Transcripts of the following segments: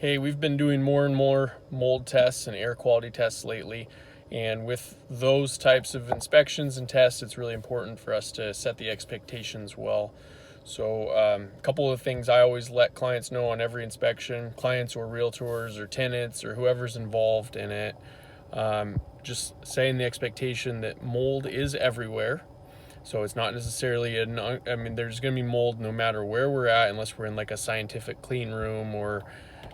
Hey, we've been doing more and more mold tests and air quality tests lately. And with those types of inspections and tests, it's really important for us to set the expectations well. So a couple of things I always let clients know on every inspection, clients or realtors or tenants or whoever's involved in it, just saying the expectation that mold is everywhere. So it's not necessarily, there's going to be mold no matter where we're at, unless we're in like a scientific clean room or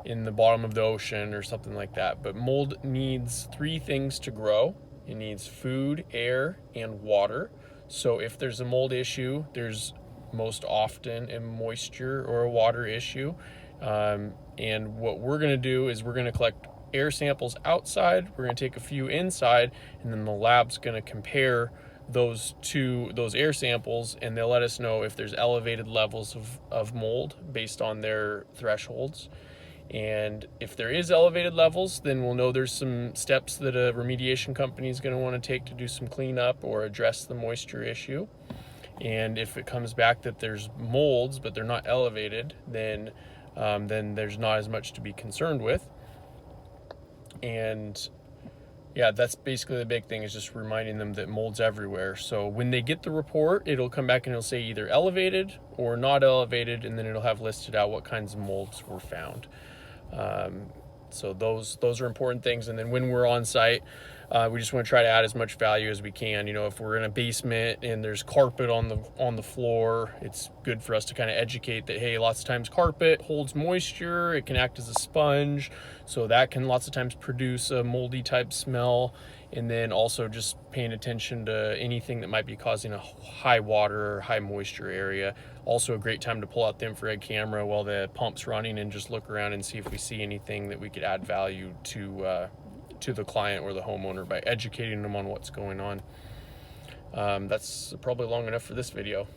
in the bottom of the ocean or something like that. But mold needs three things to grow. It needs food, air, and water. So if there's a mold issue, there's most often a moisture or a water issue. And what we're going to do is we're going to collect air samples outside, we're going to take a few inside, and then the lab's going to compare those air samples, and they'll let us know if there's elevated levels of mold based on their thresholds. And if there is elevated levels, then we'll know there's some steps that a remediation company is going to want to take to do some cleanup or address the moisture issue. And if it comes back that there's molds but they're not elevated, then there's not as much to be concerned with. And yeah, that's basically the big thing, is just reminding them that mold's everywhere. So when they get the report, it'll come back and it'll say either elevated or not elevated, and then it'll have listed out what kinds of molds were found. So those are important things. And then when we're on site, we just want to try to add as much value as we can. You know, if we're in a basement and there's carpet on the floor, it's good for us to kind of educate that, hey, lots of times carpet holds moisture, it can act as a sponge, so that can lots of times produce a moldy type smell. And then also just paying attention to anything that might be causing a high water or high moisture area. Also a great time to pull out the infrared camera while the pump's running and just look around and see if we see anything that we could add value to the client or the homeowner by educating them on what's going on. That's probably long enough for this video.